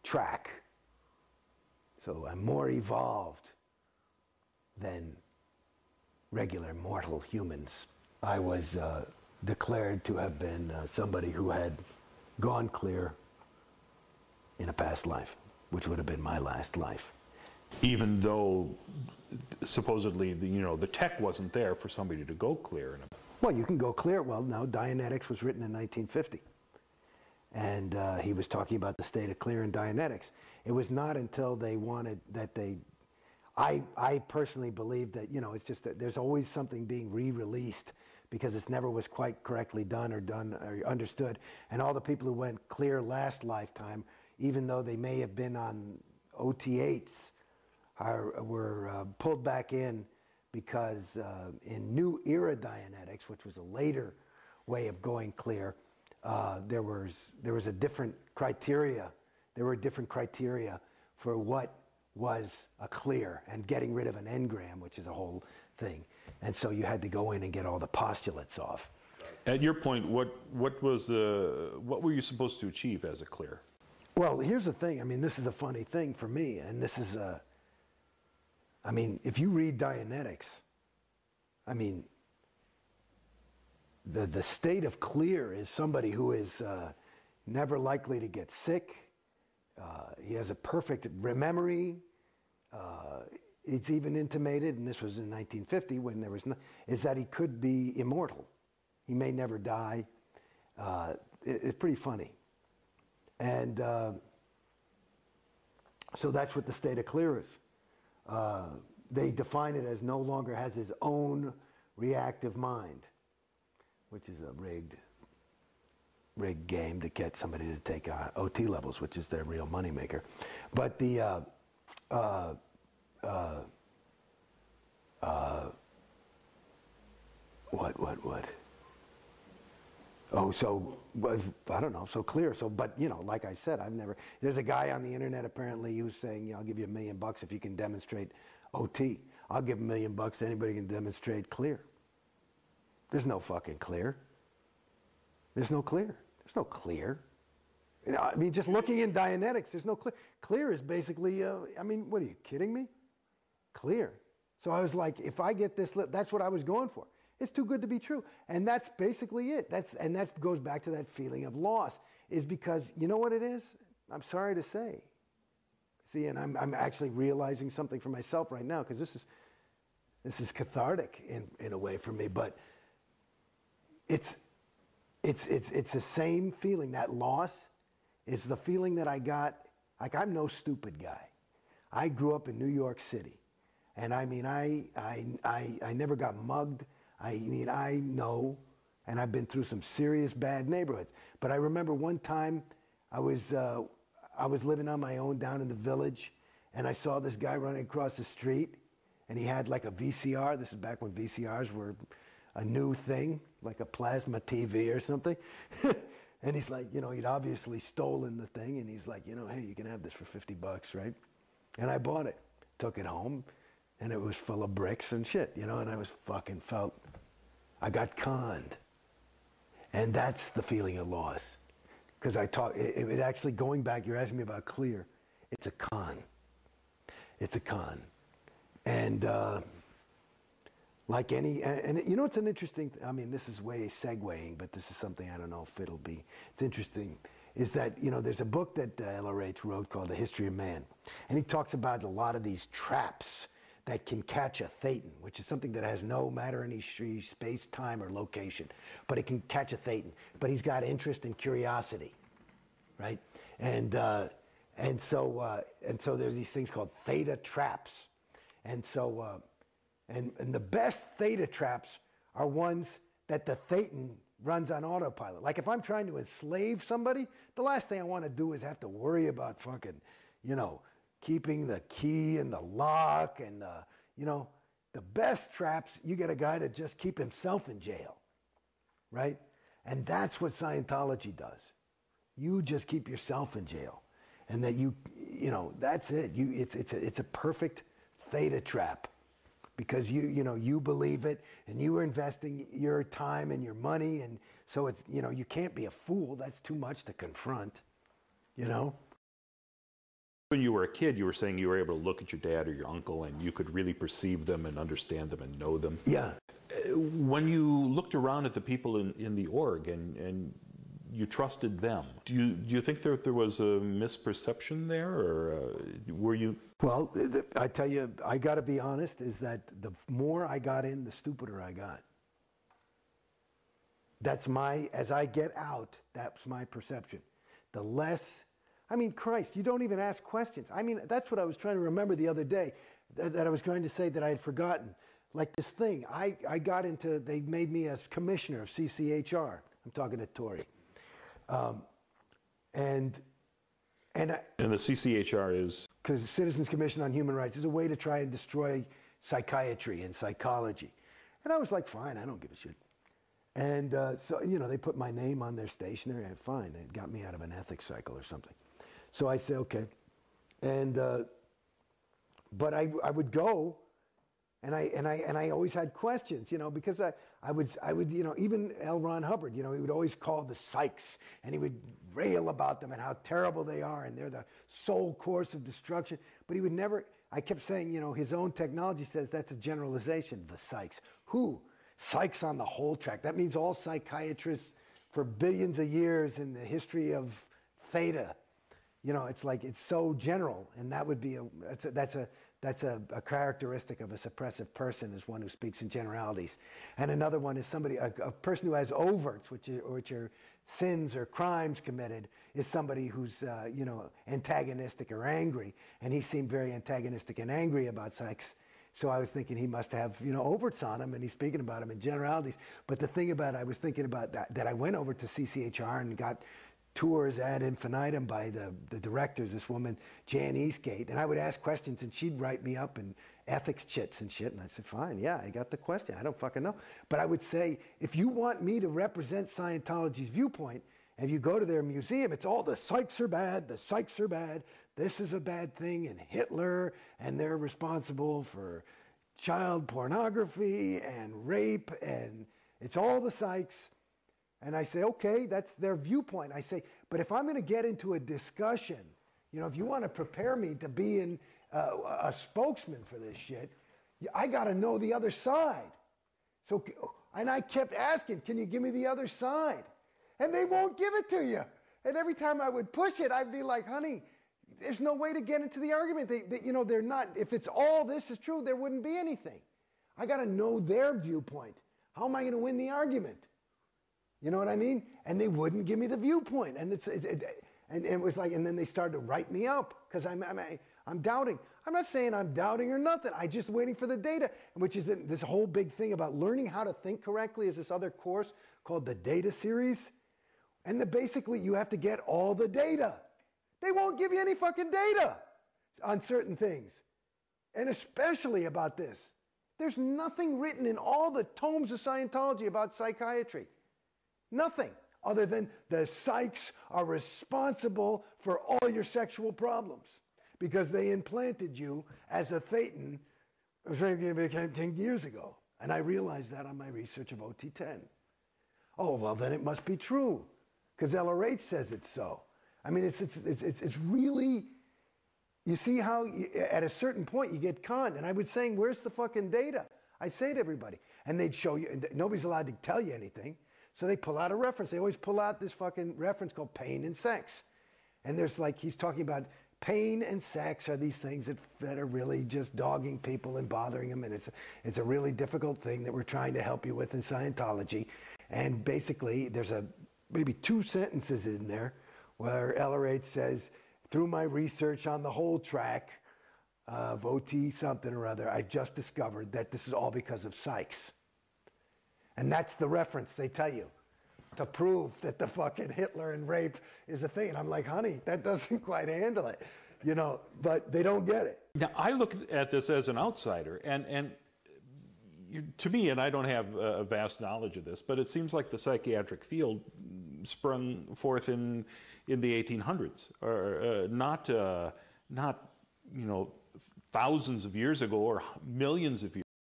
track. So I'm more evolved than regular mortal humans. I was declared to have been somebody who had gone clear in a past life, which would have been my last life. Even though supposedly the tech wasn't there for somebody to go clear. Well, you can go clear. Well, no, Dianetics was written in 1950. And he was talking about the state of clear in Dianetics. It was not until they wanted that I personally believe that, it's just that there's always something being re-released because it never was quite correctly done or understood. And all the people who went clear last lifetime, even though they may have been on OT8s, were pulled back in because in New Era Dianetics, which was a later way of going clear, there was a different criteria. There were different criteria for what was a clear and getting rid of an engram, which is a whole thing. And so you had to go in and get all the postulates off. At your point, what were you supposed to achieve as a clear? Well, here's the thing. I mean, this is a funny thing for me, and this is if you read Dianetics, the state of clear is somebody who is never likely to get sick. He has a perfect memory. It's even intimated, and this was in 1950 when there was is that he could be immortal. He may never die. It's pretty funny. And so that's what the state of clear is. They define it as no longer has his own reactive mind, which is a rigged game to get somebody to take OT levels, which is their real moneymaker. But the what? Oh, so I don't know. So clear. So, but like I said, There's a guy on the internet apparently who's saying, I'll give you $1 million if you can demonstrate OT. I'll give $1 million to anybody who can demonstrate clear. There's no fucking clear. There's no clear. There's no clear. Just looking in Dianetics, there's no clear. Clear is basically, what are you kidding me? Clear. So I was like, if I get this, that's what I was going for. It's too good to be true. And that's basically it. That goes back to that feeling of loss, is because, you know what it is? I'm sorry to say. See, and I'm actually realizing something for myself right now, because this is cathartic in a way for me, but it's the same feeling. That loss is the feeling that I got. Like, I'm no stupid guy. I grew up in New York City, and I never got mugged. I know, and I've been through some serious bad neighborhoods. But I remember one time I was living on my own down in the village, and I saw this guy running across the street, and he had like a VCR. This is back when VCRs were a new thing, like a plasma TV or something. And he's like, he'd obviously stolen the thing, and he's like, hey, you can have this for $50, right? And I bought it, took it home, and it was full of bricks and shit, and I was I got conned. And that's the feeling of loss. Because it actually, going back, you're asking me about clear, it's a con. It's a con. And like any, and it's an interesting, this is way segueing, but this is something I don't know if it'll be, it's interesting, is that, there's a book that LRH wrote called The History of Man. And he talks about a lot of these traps that can catch a thetan, which is something that has no matter any space, time, or location, but it can catch a thetan. But he's got interest and curiosity, right? And so there's these things called theta traps, and so and the best theta traps are ones that the thetan runs on autopilot. Like if I'm trying to enslave somebody, the last thing I want to do is have to worry about fucking, keeping the key and the lock and the best traps, you get a guy to just keep himself in jail, right? And that's what Scientology does. You just keep yourself in jail, and that that's it. It's a perfect theta trap, because you believe it, and you are investing your time and your money, and so it's you can't be a fool. That's too much to confront, When you were a kid, you were saying you were able to look at your dad or your uncle and you could really perceive them and understand them and know them. Yeah. When you looked around at the people in the org and you trusted them, do you think there was a misperception there, or were you? Well, I tell you, I got to be honest, is that the more I got in, the stupider I got. That's as I get out, that's my perception. The less, I mean, Christ, you don't even ask questions. I mean, that's what I was trying to remember the other day, that I was trying to say that I had forgotten. Like this thing, I got into, they made me as commissioner of CCHR. I'm talking to Tory. And the CCHR is? Because Citizens Commission on Human Rights is a way to try and destroy psychiatry and psychology. And I was like, fine, I don't give a shit. And so, you know, they put my name on their stationery. Fine, they got me out of an ethics cycle or something. So I say, okay. And, but I would go, and I always had questions, you know, because I would, you know, even L. Ron Hubbard, you know, he would always call the psychs, and he would rail about them and how terrible they are, and they're the sole course of destruction. But he would never, I kept saying, you know, his own technology says that's a generalization, the psychs. Who? Psychs on the whole track. That means all psychiatrists for billions of years in the history of theta. You know, it's like, it's so general, and that would be that's a characteristic of a suppressive person, is one who speaks in generalities. And another one is somebody, a person who has overts, which are sins or crimes committed, is somebody who's, you know, antagonistic or angry. And he seemed very antagonistic and angry about psychs. So I was thinking he must have, you know, overts on him, and he's speaking about them in generalities. But the thing about, I was thinking about that I went over to CCHR and got tours ad infinitum by the directors, this woman, Jan Eastgate, and I would ask questions, and she'd write me up in ethics chits and shit, and I said, fine, yeah, I got the question, I don't fucking know. But I would say, if you want me to represent Scientology's viewpoint, and you go to their museum, it's all the psychs are bad, the psychs are bad, this is a bad thing, and Hitler, and they're responsible for child pornography and rape, and it's all the psychs. And I say, okay, that's their viewpoint. I say, but if I'm going to get into a discussion, you know, if you want to prepare me to be a spokesman for this shit, I got to know the other side. So, and I kept asking, can you give me the other side? And they won't give it to you. And every time I would push it, I'd be like, honey, there's no way to get into the argument. You know, they're not, if it's all this is true, there wouldn't be anything. I got to know their viewpoint. How am I going to win the argument? You know what I mean? And they wouldn't give me the viewpoint. And it was like, and then they started to write me up because I'm doubting. I'm not saying I'm doubting or nothing. I'm just waiting for the data, which is this whole big thing about learning how to think correctly is this other course called the Data Series. And basically you have to get all the data. They won't give you any fucking data on certain things. And especially about this. There's nothing written in all the tomes of Scientology about psychiatry. Nothing other than the psychs are responsible for all your sexual problems because they implanted you as a thetan 10 years ago. And I realized that on my research of OT10. Oh, well, then it must be true because LRH says it's so. I mean, it's really, you see how at a certain point you get conned. And I was saying, where's the fucking data? I'd say to everybody. And they'd show you, and nobody's allowed to tell you anything. So they pull out a reference. They always pull out this fucking reference called pain and sex. And there's like, he's talking about pain and sex are these things that are really just dogging people and bothering them. And it's a really difficult thing that we're trying to help you with in Scientology. And basically, there's maybe 2 sentences in there where LRH says, through my research on the whole track of OT something or other, I've just discovered that this is all because of psychs. And that's the reference they tell you to prove that the fucking Hitler and rape is a thing. And I'm like, honey, that doesn't quite handle it, you know, but they don't get it. Now, I look at this as an outsider, and to me, and I don't have a vast knowledge of this, but it seems like the psychiatric field sprung forth in the 1800s, or not, you know, thousands of years ago or millions of years